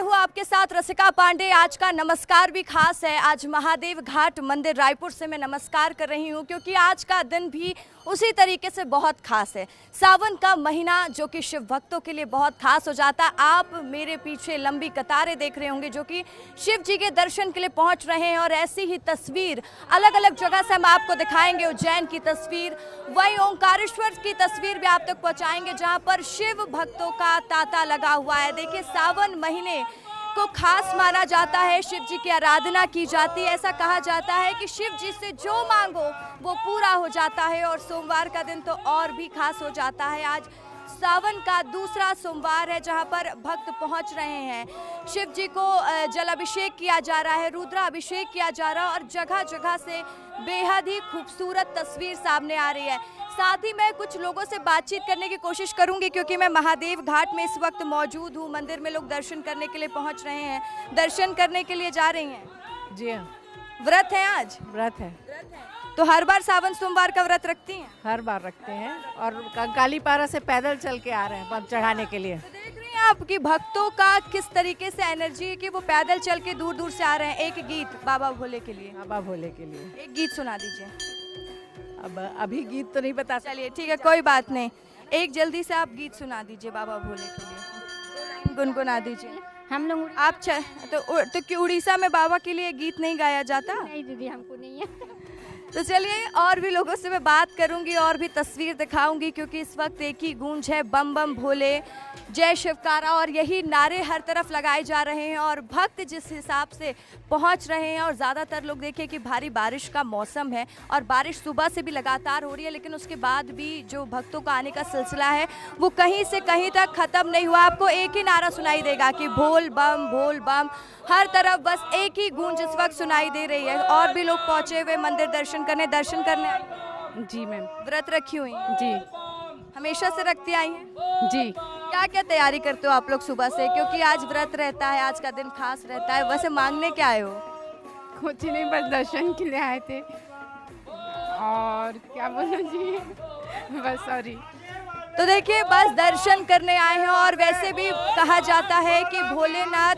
हूँ आपके साथ रसिका पांडे। आज का नमस्कार भी खास है। आज महादेव घाट मंदिर रायपुर से मैं नमस्कार कर रही हूँ क्योंकि आज का दिन भी उसी तरीके से बहुत खास है। सावन का महीना जो कि शिव भक्तों के लिए बहुत खास हो जाता है। आप मेरे पीछे लंबी कतारें देख रहे होंगे जो कि शिव जी के दर्शन के लिए पहुँच रहे हैं और ऐसी ही तस्वीर अलग अलग जगह से हम आपको दिखाएंगे। उज्जैन की तस्वीर, वहीं ओंकारेश्वर की तस्वीर भी आप तक पहुँचाएंगे जहाँ पर शिव भक्तों का तांता लगा हुआ है। देखिए, सावन महीने को खास माना जाता है, शिव जी की आराधना की जाती है। ऐसा कहा जाता है कि शिव जी से जो मांगो वो पूरा हो जाता है और सोमवार का दिन तो और भी खास हो जाता है। आज सावन का दूसरा सोमवार है जहां पर भक्त पहुंच रहे हैं। शिव जी को जलाभिषेक किया जा रहा है, रुद्राभिषेक किया जा रहा है और जगह जगह से बेहद ही खूबसूरत तस्वीर सामने आ रही है। साथ ही मैं कुछ लोगों से बातचीत करने की कोशिश करूंगी क्योंकि मैं महादेव घाट में इस वक्त मौजूद हूं। मंदिर में लोग दर्शन करने के लिए पहुंच रहे हैं, दर्शन करने के लिए जा रही हैं। जी हाँ, व्रत है आज? व्रत है। तो हर बार सावन सोमवार का व्रत रखती हैं? हर बार रखते हैं और कंकाली पारा से पैदल चल के आ रहे हैं पग चढ़ाने के लिए। तो देख रही हैं आप कि भक्तों का किस तरीके से एनर्जी है कि वो पैदल चल के दूर दूर से आ रहे हैं। एक गीत बाबा भोले के लिए, बाबा भोले के लिए एक गीत सुना दीजिए। अब अभी गीत तो नहीं बता सकते। चलिए ठीक है, कोई बात नहीं। एक जल्दी से आप गीत सुना दीजिए बाबा भोले के लिए, गुनगुना दीजिए। हम लोग आप तो कि उड़ीसा में बाबा के लिए गीत नहीं गाया जाता? नहीं दीदी, हमको नहीं है। तो चलिए, और भी लोगों से मैं बात करूंगी और भी तस्वीर दिखाऊंगी क्योंकि इस वक्त एक ही गूंज है, बम बम भोले, जय शिवकारा, और यही नारे हर तरफ लगाए जा रहे हैं और भक्त जिस हिसाब से पहुंच रहे हैं। और ज़्यादातर लोग देखिए कि भारी बारिश का मौसम है और बारिश सुबह से भी लगातार हो रही है, लेकिन उसके बाद भी जो भक्तों का आने का सिलसिला है वो कहीं से कहीं तक ख़त्म नहीं हुआ। आपको एक ही नारा सुनाई देगा कि भोल बम, हर तरफ बस एक ही गूंज इस वक्त सुनाई दे रही है। और भी लोग पहुंचे हुए मंदिर दर्शन करने आए। जी मैम। व्रत रखी हुई हैं? जी। हमेशा से रखती आई हैं? जी। क्या क्या तैयारी करते हो आप लोग सुबह से, क्योंकि आज व्रत रहता है, आज का दिन खास रहता है। वैसे मांगने क्या आए हो? कुछ नहीं, बस दर्शन के लिए आए थे। और क्या बोलो जी, बस सॉरी। तो देखिए, बस दर्शन करने आए हैं और वैसे भी कहा जाता है कि भोलेनाथ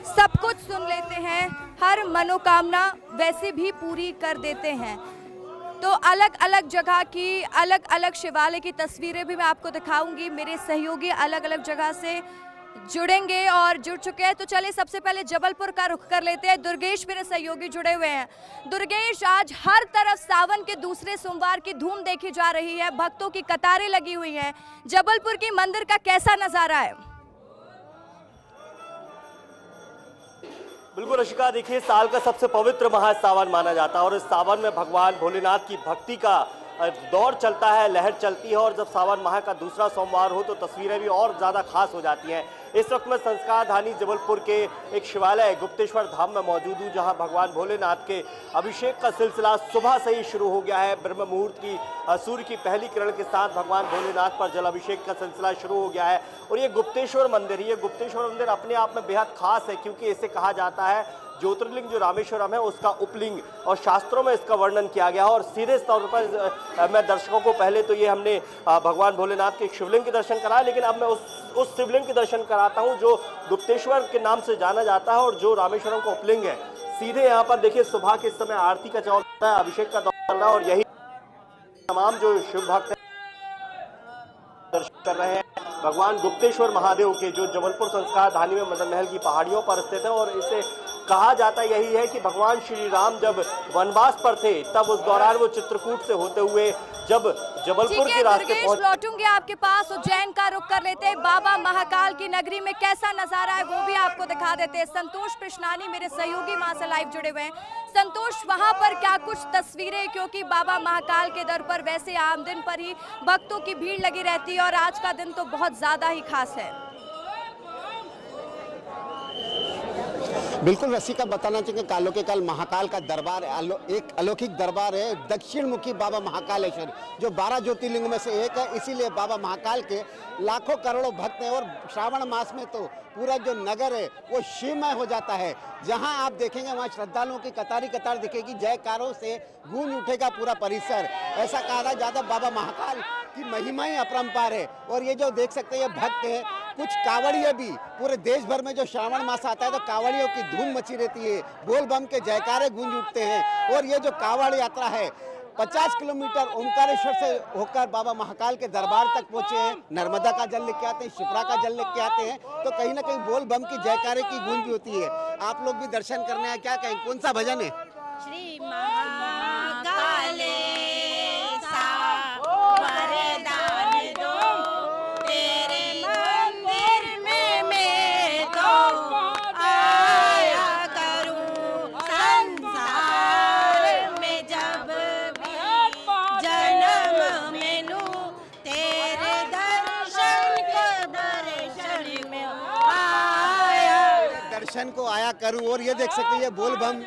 सब कुछ सुन लेते हैं, हर मनोकामना वैसे भी पूरी कर देते हैं। तो अलग अलग जगह की अलग अलग शिवालय की तस्वीरें भी मैं आपको दिखाऊंगी। मेरे सहयोगी अलग अलग जगह से जुड़ेंगे और जुड़ चुके हैं। तो चलिए सबसे पहले जबलपुर का रुख कर लेते हैं। दुर्गेश मेरे सहयोगी जुड़े हुए हैं। दुर्गेश, आज हर तरफ सावन के दूसरे सोमवार की धूम देखी जा रही है, भक्तों की कतारें लगी हुई हैं। जबलपुर की मंदिर का कैसा नजारा है? बिल्कुल रशिका, देखिए, साल का सबसे पवित्र माह सावन माना जाता है और इस सावन में भगवान भोलेनाथ की भक्ति का दौर चलता है, लहर चलती है। और जब सावन माह का दूसरा सोमवार हो तो तस्वीरें भी और ज़्यादा खास हो जाती हैं। इस वक्त मैं संस्कार धानी जबलपुर के एक शिवालय गुप्तेश्वर धाम में मौजूद हूँ जहाँ भगवान भोलेनाथ के अभिषेक का सिलसिला सुबह से ही शुरू हो गया है। ब्रह्म मुहूर्त की सूर्य की पहली किरण के साथ भगवान भोलेनाथ पर जलाभिषेक का सिलसिला शुरू हो गया है। और ये गुप्तेश्वर मंदिर अपने आप में बेहद खास है क्योंकि इसे कहा जाता है ज्योतिर्लिंग जो रामेश्वरम है उसका उपलिंग, और शास्त्रों में इसका वर्णन किया गया है। और सीधे तौर पर मैं दर्शकों को पहले तो ये हमने भगवान भोलेनाथ के शिवलिंग के दर्शन कराया, लेकिन अब मैं उस शिवलिंग के दर्शन कराता हूँ जो गुप्तेश्वर के नाम से जाना जाता है और जो रामेश्वरम का उपलिंग है। सीधे यहाँ पर देखिए, सुबह के समय आरती का चल रहा है, अभिषेक का दौर चल रहा है और यही तमाम जो शिव भक्त दर्शन कर रहे हैं भगवान गुप्तेश्वर महादेव के, जो जबलपुर संस्कार धानी में मदन महल की पहाड़ियों पर स्थित है। और इसे कहा जाता यही है कि भगवान श्री राम जब वनवास पर थे तब उस दौरान वो चित्रकूट से होते हुए जब जबलपुर के रास्ते पहुंचे। लौटूंगे आपके पास। उज्जैन का रुख कर लेते हैं। बाबा महाकाल की नगरी में कैसा नजारा है वो भी आपको दिखा देते हैं। संतोष कृष्णानी मेरे सहयोगी वहां से लाइव जुड़े हुए हैं। संतोष, वहां पर क्या कुछ तस्वीरें, क्योंकि बाबा महाकाल के दर पर वैसे आम दिन पर ही भक्तों की भीड़ लगी रहती है और आज का दिन तो बहुत ज्यादा ही खास है। बिल्कुल रसिका, बताना चाहिए कालों के काल महाकाल का दरबार एक अलौकिक दरबार है। दक्षिण मुखी बाबा महाकालेश्वर जो 12 ज्योतिर्लिंग में से एक है, इसीलिए बाबा महाकाल के लाखों करोड़ों भक्त हैं। और श्रावण मास में तो पूरा जो नगर है वो शिवमय हो जाता है। जहां आप देखेंगे वहां श्रद्धालुओं की कतार दिखेगी, जयकारों से गूंज उठेगा पूरा परिसर। ऐसा कहा जाता बाबा महाकाल की महिमा ही अपरंपार है। और ये जो देख सकते हैं ये भक्त हैं, कुछ कांवड़िए भी पूरे देश भर में जो श्रावण मास आता है तो कांवड़ियों की धूम मची रहती है, बोल बम के जयकारे गूंज उठते हैं। और ये जो कांवड़ यात्रा है 50 किलोमीटर ओमकारेश्वर से होकर बाबा महाकाल के दरबार तक पहुंचे हैं। नर्मदा का जल लेके आते हैं, शिप्रा का जल लेके आते हैं, तो कहीं ना कहीं बोल बम की जयकारे की गूंज भी होती है। आप लोग भी दर्शन करने आए, क्या कहें, कौन सा भजन है? श्री महाकाले वरदान दो, तेरे मंदिर में मैं तो आया करूं, संसार में जब भी जन्म मैनू, तेरे दर्शन में आया, दर्शन को आया करूं। और ये देख सकते हैं ये बोल बम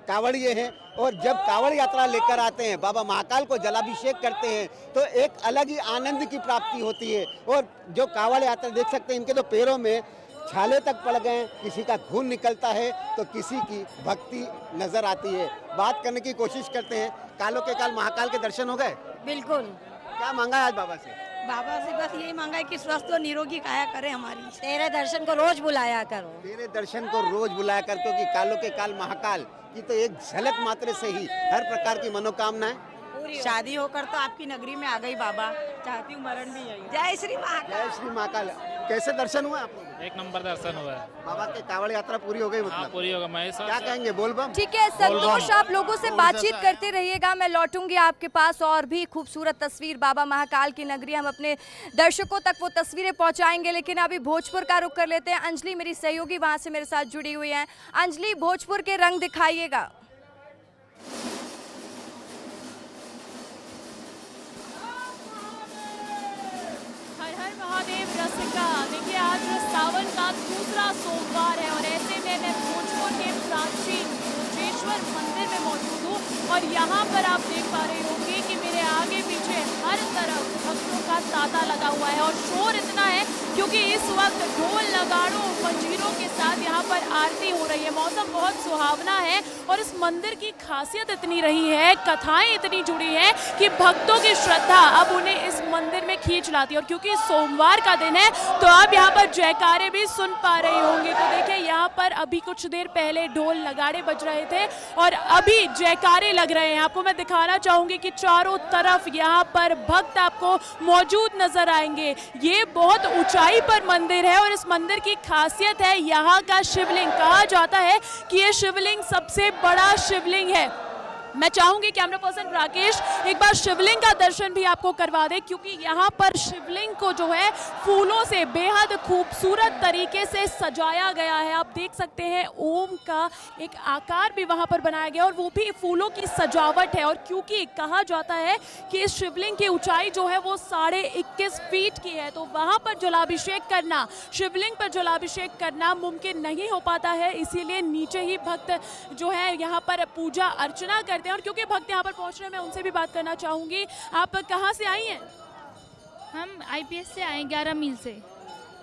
कांवड़िए हैं, और जब कांवड़ यात्रा लेकर आते हैं, बाबा महाकाल को जलाभिषेक करते हैं, तो एक अलग ही आनंद की प्राप्ति होती है। और जो कांवड़ यात्रा देख सकते हैं, इनके तो पैरों में छाले तक पड़ गए, किसी का खून निकलता है तो किसी की भक्ति नजर आती है। बात करने की कोशिश करते हैं। कालों के काल महाकाल के दर्शन हो गए? बिल्कुल। क्या मांगा है आज बाबा से? बाबा से बस यही मांगा है कि स्वस्थ और निरोगी काया करे हमारी, तेरे दर्शन को रोज बुलाया करो, तेरे दर्शन को रोज बुलाया कर, क्योंकि कालों के काल महाकाल की तो एक झलक मात्र से ही हर प्रकार की मनोकामनाएं शादी होकर तो आपकी नगरी में आ गई बाबा, चाहती हूँ मरण भी यही। जय श्री महाकाल। जय श्री महाकाल। कैसे दर्शन हुआ आप लोगों को? एक नंबर दर्शन हुआ है। बाबा के कांवड़ यात्रा पूरी हो गई हाँ, मतलब? पूरी होगा। मैं क्या कहेंगे, बोल बम? ठीक है संतोष, आप लोगों से बातचीत करते रहिएगा, मैं लौटूंगी आपके पास और भी खूबसूरत तस्वीर बाबा महाकाल की नगरी, हम अपने दर्शकों तक वो तस्वीरें पहुंचाएंगे। लेकिन अभी भोजपुर का रुख कर लेते हैं। अंजलि मेरी सहयोगी वहां से मेरे साथ जुड़ी हुई हैं। अंजलि, भोजपुर के रंग दिखाइएगा। हर हर महादेव रसिका, देखिए आज सावन का दूसरा सोमवार है और ऐसे में मैं भोजपुर के प्राचीन भोजेश्वर मंदिर में मौजूद हूँ और यहाँ पर आप देख पा रहे होंगे कि मेरे आगे पीछे हर तरफ भक्तों का तांता लगा हुआ है और शोर इतना है क्योंकि इस वक्त ढोल नगाड़ों मंजीरों के साथ यहाँ पर आरती हो रही है। मौसम बहुत सुहावना है और इस मंदिर की खासियत इतनी रही है, कथाएं इतनी जुड़ी है कि भक्तों की श्रद्धा अब उन्हें इस मंदिर में खींच लाती है। और क्योंकि सोमवार का दिन है तो आप यहाँ पर जयकारे भी सुन पा रहे होंगे। तो देखिए यहाँ पर अभी कुछ देर पहले ढोल नगाड़े बज रहे थे और अभी जयकारे लग रहे हैं। आपको मैं दिखाना चाहूंगी कि चारों तरफ यहाँ पर भक्त आपको मौजूद नजर आएंगे। ये बहुत ऊंचाई पर मंदिर है और इस मंदिर की खासियत है यहाँ का शिवलिंग। कहा जाता है कि ये शिवलिंग सबसे बड़ा शिवलिंग है। मैं चाहूंगी कैमरा पर्सन राकेश एक बार शिवलिंग का दर्शन भी आपको करवा दे, क्योंकि यहाँ पर शिवलिंग को जो है फूलों से बेहद खूबसूरत तरीके से सजाया गया है। आप देख सकते हैं ओम का एक आकार भी वहाँ पर बनाया गया और वो भी फूलों की सजावट है। और क्योंकि कहा जाता है कि इस शिवलिंग की ऊंचाई जो है वो 21.5 फीट की है, तो वहाँ पर जलाभिषेक करना, शिवलिंग पर जलाभिषेक करना मुमकिन नहीं हो पाता है। इसीलिए नीचे ही भक्त जो है यहाँ पर पूजा अर्चना करते हैं। और क्योंकि भक्त यहाँ पर पहुँच रहे हैं, मैं उनसे भी बात करना चाहूँगी। आप कहाँ से आई हैं? हम आईपीएस से आए 11 मील से।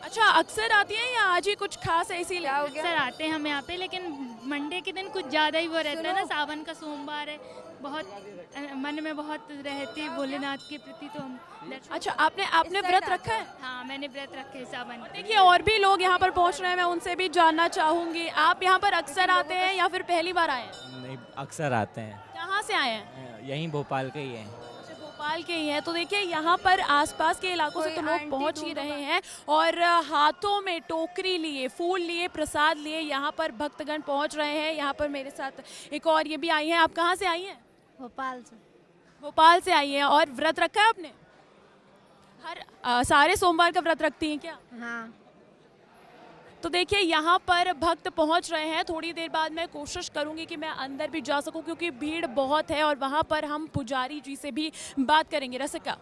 अच्छा, अक्सर आती हैं या आज ही कुछ खास है इसीलिए? अक्सर आते हैं हम यहाँ पे, लेकिन मंडे के दिन कुछ ज़्यादा ही वो रहता है ना, सावन का सोमवार है, बहुत मन में बहुत रहती है भोलेनाथ के प्रति, तो हम अच्छा, आपने व्रत रखा है? हाँ, मैंने व्रत रखे है सावन। देखिए और भी लोग यहाँ पर पहुँच रहे हैं, मैं उनसे भी जानना चाहूँगी। आप यहाँ पर अक्सर आते हैं या फिर पहली बार आए हैं? नहीं, अक्सर आते हैं। कहाँ से आए हैं? यहीं भोपाल के ही हैं। अच्छा, भोपाल के ही हैं। तो देखिए यहाँ पर आसपास के इलाकों से तो लोग पहुँच ही रहे हैं और हाथों में टोकरी लिए, फूल लिए, प्रसाद लिए यहाँ पर भक्तगण पहुँच रहे हैं। यहाँ पर मेरे साथ एक और ये भी आई हैं। आप कहाँ से आई हैं? भोपाल से। भोपाल से आई हैं। और व्रत रखा है आपने? हर सारे सोमवार का व्रत रखती हैं क्या? हाँ। तो देखिए यहाँ पर भक्त पहुँच रहे हैं। थोड़ी देर बाद मैं कोशिश करूँगी कि मैं अंदर भी जा सकूँ, क्योंकि भीड़ बहुत है और वहाँ पर हम पुजारी जी से भी बात करेंगे। रसिका।